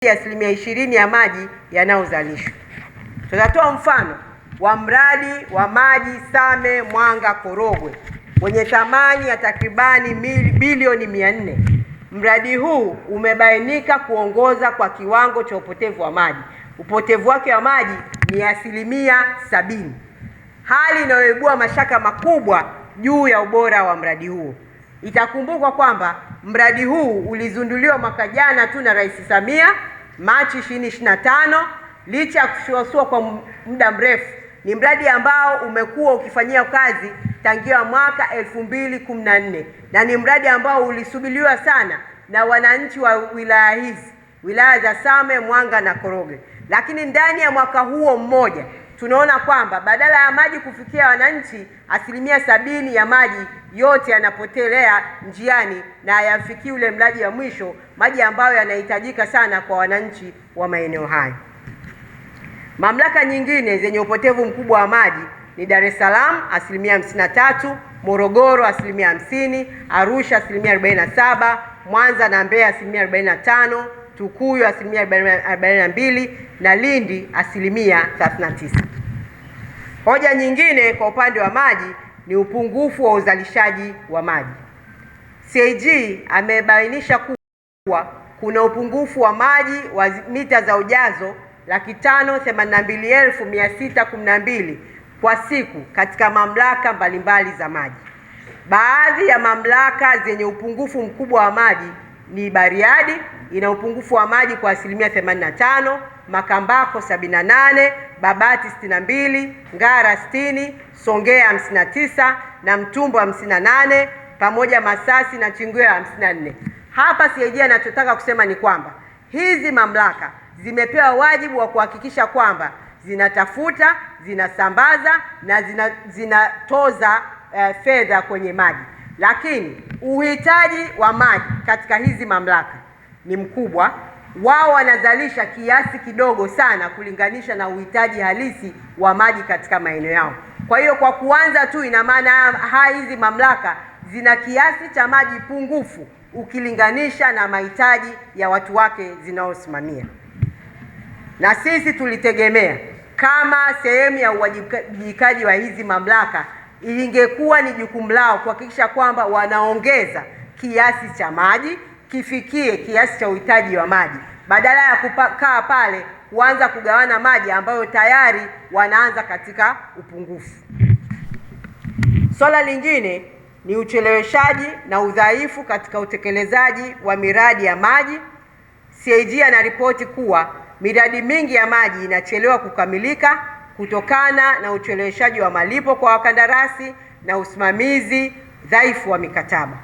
20% ya maji yanayozalishwa. Tutatoa mfano wa mradi wa maji Same Mwanga Korogwe wenye thamani ya takribani bilioni 400. Mradi huu umebainika kuongoza kwa kiwango cha upotevu wa maji. Upotevu wake wa maji ni 70%, hali inayoibua mashaka makubwa juu ya ubora wa mradi huo. Itakumbukwa kwamba mradi huu ulizinduliwa mwaka jana tu na Rais Samia Machi 2025. Licha ya kusuasua kwa muda mrefu, ni mradi ambao umekuwa ukifanyia kazi tangia mwaka 2014 na ni mradi ambao ulisubiriwa sana na wananchi wa wilaya hizi, wilaya za Same, Mwanga na Korogwe. Lakini ndani ya mwaka huo mmoja tunaona kwamba badala ya maji kufikia wananchi, 70% ya maji yote yanapotelea njiani na hayafikii ule mradi wa mwisho, maji ambayo yanahitajika sana kwa wananchi wa maeneo hayo. Mamlaka nyingine zenye upotevu mkubwa wa maji ni Dar es Salaam 53%, Morogoro 50%, Arusha 47%, Mwanza na Mbeya 45%, Tukuyu 42% na Lindi 39%. Hoja nyingine kwa upande wa maji ni upungufu wa uzalishaji wa maji. CAG amebainisha kuwa kuna upungufu wa maji wa mita za ujazo 582,612 kwa siku katika mamlaka mbalimbali za maji. Baadhi ya mamlaka zenye upungufu mkubwa wa maji ni Bariadi, ina upungufu wa maji kwa 85%, Makambako 78%, Babati 62%, Ngara 60%, Songea 59% na Mtumbo 58%, pamoja Masasi na Chingwea 54%. Hapa CAG anachotaka kusema ni kwamba hizi mamlaka zimepewa wajibu wa kuhakikisha kwamba zinatafuta, zinasambaza na zinatoza fedha kwenye maji, lakini uhitaji wa maji katika hizi mamlaka ni mkubwa. Wao wanazalisha kiasi kidogo sana kulinganisha na uhitaji halisi wa maji katika maeneo yao. Kwa hiyo kwa kuanza tu, ina maana hizi mamlaka zina kiasi cha maji pungufu ukilinganisha na mahitaji ya watu wake zinaosimamia. Na sisi tulitegemea kama sehemu ya uwajibikaji wa hizi mamlaka, ingekuwa ni jukumu lao kuhakikisha kwamba wanaongeza kiasi cha maji kifikie kiasi cha uhitaji wa maji, badala ya kukaa pale kuanza kugawana maji ambayo tayari wanaanza katika upungufu. Swala lingine ni ucheleweshaji na udhaifu katika utekelezaji wa miradi ya maji. CAG anaripoti kuwa miradi mingi ya maji inachelewa kukamilika kutokana na ucheleweshaji wa malipo kwa wakandarasi na usimamizi dhaifu wa mikataba.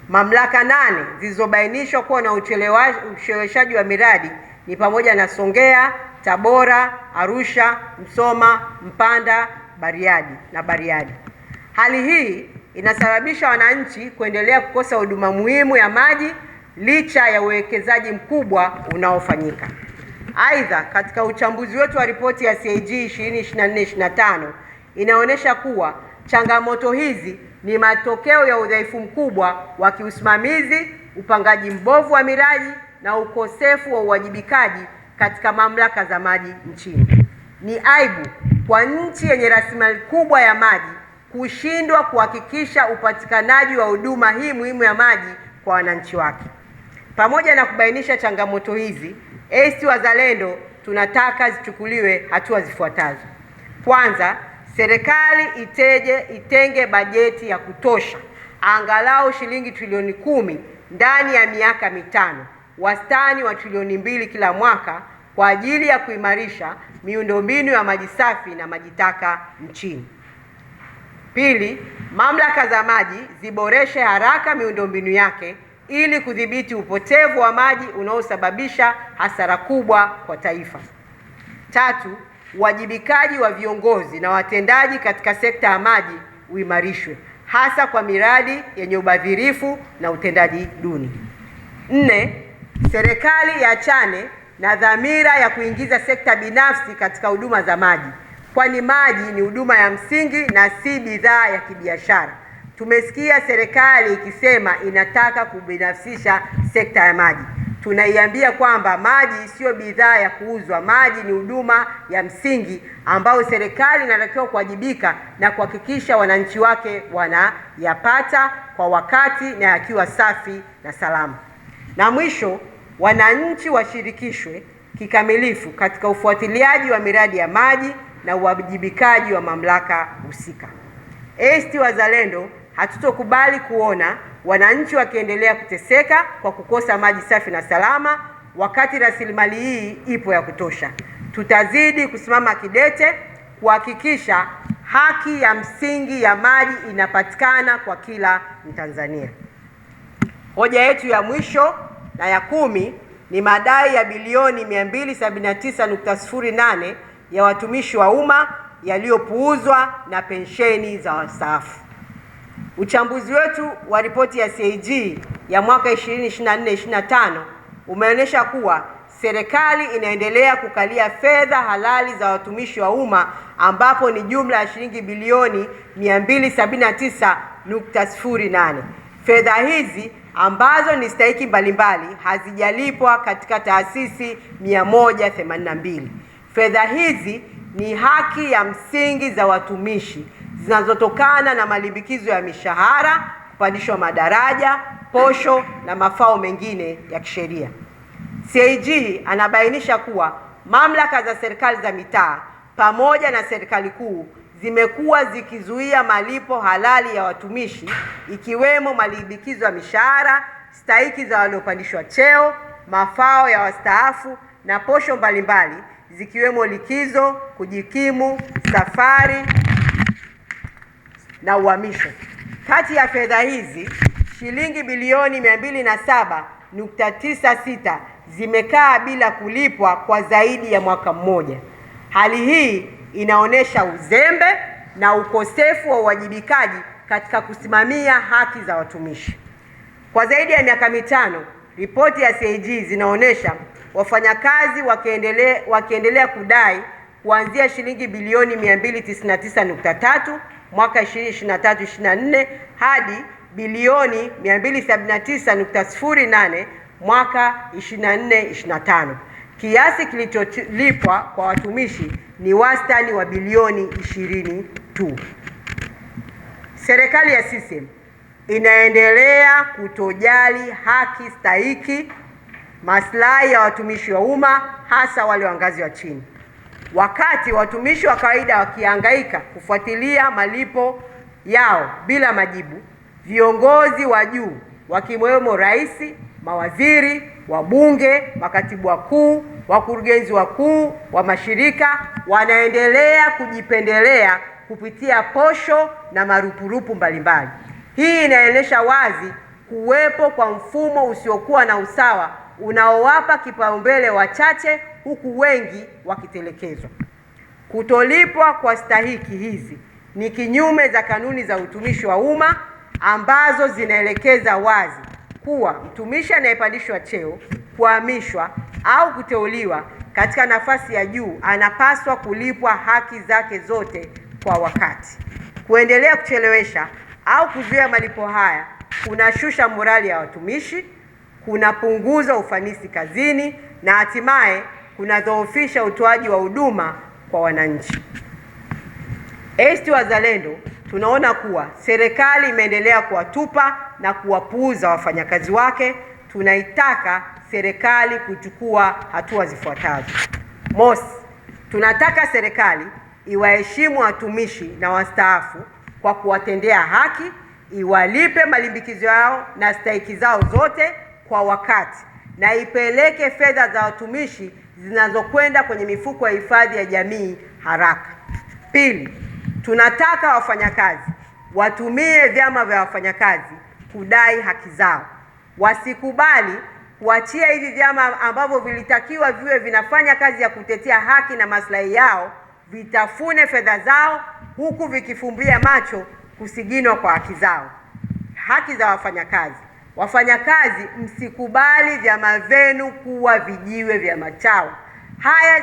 Mamlaka 8 zilizobainishwa kuwa na ucheleweshaji wa miradi ni pamoja na Songea, Tabora, Arusha, Msoma, Mpanda, Bariadi. Hali hii inasababisha wananchi kuendelea kukosa huduma muhimu ya maji licha ya uwekezaji mkubwa unaofanyika. Aidha, katika uchambuzi wetu wa ripoti ya CAG 2024-2025 inaonyesha kuwa changamoto hizi ni matokeo ya udhaifu mkubwa wa kiusimamizi, upangaji mbovu wa miradi na ukosefu wa uwajibikaji katika mamlaka za maji nchini. Ni aibu kwa nchi yenye rasilimali kubwa ya maji kushindwa kuhakikisha upatikanaji wa huduma hii muhimu ya maji kwa wananchi wake. Pamoja na kubainisha changamoto hizi, ACT Wazalendo tunataka zichukuliwe hatua zifuatazo. Kwanza, serikali itenge bajeti ya kutosha, angalau shilingi trilioni 10 ndani ya miaka mitano, wastani wa trilioni 2 kila mwaka, kwa ajili ya kuimarisha miundombinu ya maji safi na maji taka nchini. Pili, mamlaka za maji ziboreshe haraka miundombinu yake ili kudhibiti upotevu wa maji unaosababisha hasara kubwa kwa taifa. Tatu, uwajibikaji wa viongozi na watendaji katika sekta ya maji uimarishwe, hasa kwa miradi yenye ubadhirifu na utendaji duni. 4, serikali iachane na dhamira ya kuingiza sekta binafsi katika huduma za maji, kwani maji ni huduma ya msingi na si bidhaa ya kibiashara. Tumesikia serikali ikisema inataka kubinafsisha sekta ya maji. tunaiambia kwamba maji sio bidhaa ya kuuzwa. Maji ni huduma ya msingi ambayo serikali inatakiwa kuwajibika na kuhakikisha wananchi wake wanayapata kwa wakati na yakiwa safi na salama. Na mwisho, wananchi washirikishwe kikamilifu katika ufuatiliaji wa miradi ya maji na uwajibikaji wa mamlaka husika. ACT Wazalendo hatutokubali kuona wananchi wakiendelea kuteseka kwa kukosa maji safi na salama wakati rasilimali hii ipo ya kutosha. Tutazidi kusimama kidete kuhakikisha haki ya msingi ya maji inapatikana kwa kila Mtanzania. Hoja yetu ya mwisho na ya 10 ni madai ya bilioni 279.08 ya watumishi wa umma yaliyopuuzwa na pensheni za wastaafu. Uchambuzi wetu wa ripoti ya CAG ya mwaka 2024-2025 umeonyesha kuwa serikali inaendelea kukalia fedha halali za watumishi wa umma ambapo ni jumla ya shilingi bilioni 279.08. Fedha hizi ambazo ni stahiki mbalimbali hazijalipwa katika taasisi 182. Fedha hizi ni haki ya msingi za watumishi zinazotokana na malimbikizo ya mishahara, kupandishwa madaraja, posho na mafao mengine ya kisheria. CAG anabainisha kuwa mamlaka za serikali za mitaa pamoja na serikali kuu zimekuwa zikizuia malipo halali ya watumishi ikiwemo malimbikizo ya mishahara, stahiki za waliopandishwa cheo, mafao ya wastaafu na posho mbalimbali zikiwemo likizo, kujikimu, safari na uhamisho. Kati ya fedha hizi, shilingi bilioni 207.96 zimekaa bila kulipwa kwa zaidi ya mwaka mmoja. Hali hii inaonyesha uzembe na ukosefu wa uwajibikaji katika kusimamia haki za watumishi. Kwa zaidi ya miaka mitano, ripoti ya CAG zinaonyesha wafanyakazi wakiendelea kudai kuanzia shilingi bilioni 299.3 mwaka 2023-2024 hadi bilioni 279.08 mwaka 2024-2025. Kiasi kilicholipwa kwa watumishi ni wastani wa bilioni 20 tu. Serikali ya CCM inaendelea kutojali haki stahiki, maslahi ya watumishi wa umma, hasa wale wa ngazi wa chini. Wakati watumishi wa kawaida wakihangaika kufuatilia malipo yao bila majibu, viongozi wa juu wakiwemo rais, mawaziri, wabunge, makatibu wakuu, wakurugenzi wakuu wa mashirika wanaendelea kujipendelea kupitia posho na marupurupu mbalimbali. Hii inaonyesha wazi kuwepo kwa mfumo usiokuwa na usawa unaowapa kipaumbele wachache huku wengi wakitelekezwa. Kutolipwa kwa stahiki hizi ni kinyume za kanuni za utumishi wa umma ambazo zinaelekeza wazi kuwa mtumishi anayepandishwa cheo, kuhamishwa au kuteuliwa katika nafasi ya juu anapaswa kulipwa haki zake zote kwa wakati. Kuendelea kuchelewesha au kuzuia malipo haya kunashusha morali ya watumishi, kunapunguza ufanisi kazini na hatimaye kunadhoofisha utoaji wa huduma kwa wananchi. ACT Wazalendo tunaona kuwa serikali imeendelea kuwatupa na kuwapuuza wafanyakazi wake. Tunaitaka serikali kuchukua hatua zifuatazo. Mosi, tunataka serikali iwaheshimu watumishi na wastaafu kwa kuwatendea haki, iwalipe malimbikizo yao na stahiki zao zote kwa wakati na ipeleke fedha za watumishi zinazokwenda kwenye mifuko ya hifadhi ya jamii haraka. Pili, tunataka wafanyakazi watumie vyama vya wafanyakazi kudai haki zao. Wasikubali kuachia hivi vyama ambavyo vilitakiwa viwe vinafanya kazi ya kutetea haki na maslahi yao vitafune fedha zao huku vikifumbia macho kusiginwa kwa haki zao. Haki za wafanyakazi. Wafanyakazi, msikubali vyama vyenu kuwa vijiwe vya machawa.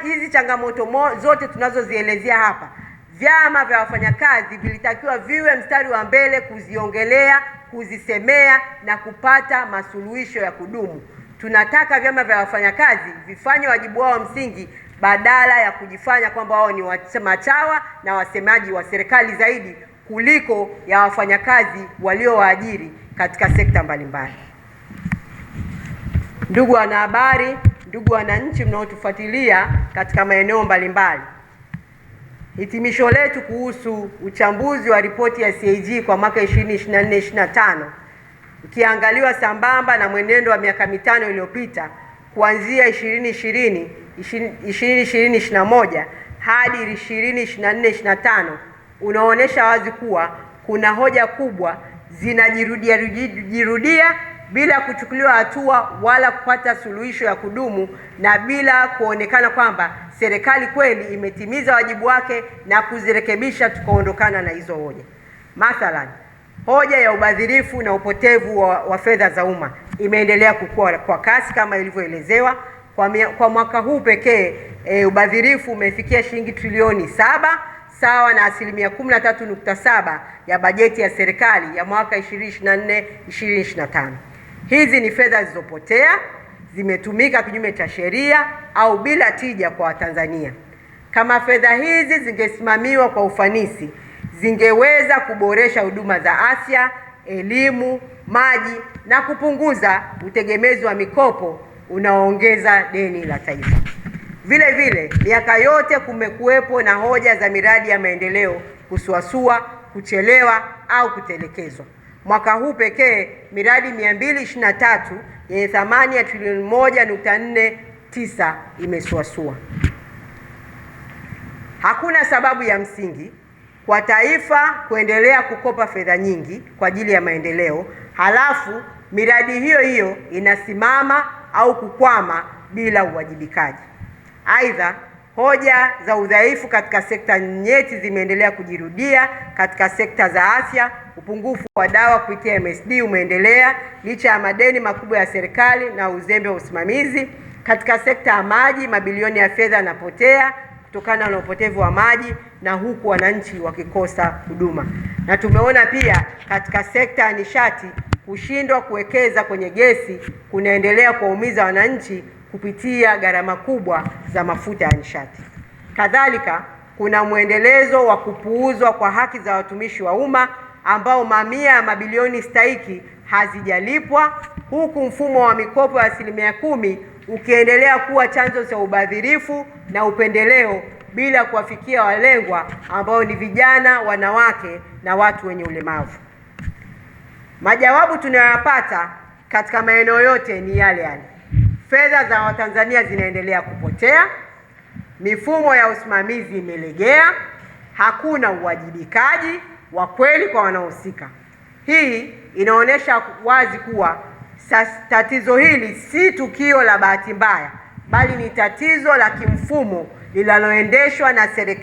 Hizi changamoto zote tunazozielezea hapa, vyama vya wafanyakazi vilitakiwa viwe mstari wa mbele kuziongelea, kuzisemea na kupata masuluhisho ya kudumu. Tunataka vyama vya wafanyakazi vifanye wajibu wao msingi badala ya kujifanya kwamba wao ni machawa na wasemaji wa serikali zaidi kuliko ya wafanyakazi waliowaajiri katika sekta mbalimbali. Ndugu wanahabari, ndugu wananchi mnaotufuatilia katika maeneo mbalimbali, hitimisho letu kuhusu uchambuzi wa ripoti ya CAG kwa mwaka 2024-2025 ukiangaliwa sambamba na mwenendo wa miaka mitano iliyopita kuanzia 2020-2021 hadi 2024-2025 unaonesha wazi kuwa kuna hoja kubwa zinajirudia bila kuchukuliwa hatua wala kupata suluhisho ya kudumu na bila kuonekana kwamba serikali kweli imetimiza wajibu wake na kuzirekebisha tukaondokana na hizo hoja. Mathalan, hoja ya ubadhirifu na upotevu wa fedha za umma imeendelea kukua kwa kasi kama ilivyoelezewa. Kwa mwaka huu pekee ubadhirifu umefikia shilingi trilioni 7 sawa na 13.7% ya bajeti ya serikali ya mwaka 2024-2025. Hizi ni fedha zilizopotea, zimetumika kinyume cha sheria au bila tija kwa Watanzania. Kama fedha hizi zingesimamiwa kwa ufanisi, zingeweza kuboresha huduma za afya, elimu, maji na kupunguza utegemezi wa mikopo unaoongeza deni la taifa. Vile vile, miaka yote kumekuwepo na hoja za miradi ya maendeleo kusuasua, kuchelewa au kutelekezwa. Mwaka huu pekee miradi 223 yenye thamani ya trilioni 1.49 imesuasua. Hakuna sababu ya msingi kwa taifa kuendelea kukopa fedha nyingi kwa ajili ya maendeleo, halafu miradi hiyo hiyo inasimama au kukwama bila uwajibikaji. Aidha, hoja za udhaifu katika sekta nyeti zimeendelea kujirudia. Katika sekta za afya, upungufu wa dawa kupitia MSD umeendelea licha ya madeni makubwa ya serikali na uzembe wa usimamizi. Katika sekta ya maji, mabilioni ya fedha yanapotea kutokana na upotevu wa maji na huku wananchi wakikosa huduma. Na tumeona pia katika sekta ya nishati, kushindwa kuwekeza kwenye gesi kunaendelea kuwaumiza wananchi kupitia gharama kubwa za mafuta ya nishati. Kadhalika, kuna mwendelezo wa kupuuzwa kwa haki za watumishi wa umma ambao mamia ya mabilioni stahiki hazijalipwa, huku mfumo wa mikopo ya 10% ukiendelea kuwa chanzo cha ubadhirifu na upendeleo bila kuwafikia walengwa ambao ni vijana, wanawake na watu wenye ulemavu. Majawabu tunayoyapata katika maeneo yote ni yale yale. Fedha za Watanzania zinaendelea kupotea, mifumo ya usimamizi imelegea, hakuna uwajibikaji wa kweli kwa wanaohusika. Hii inaonyesha wazi kuwa tatizo hili si tukio la bahati mbaya, bali ni tatizo la kimfumo linaloendeshwa na serikali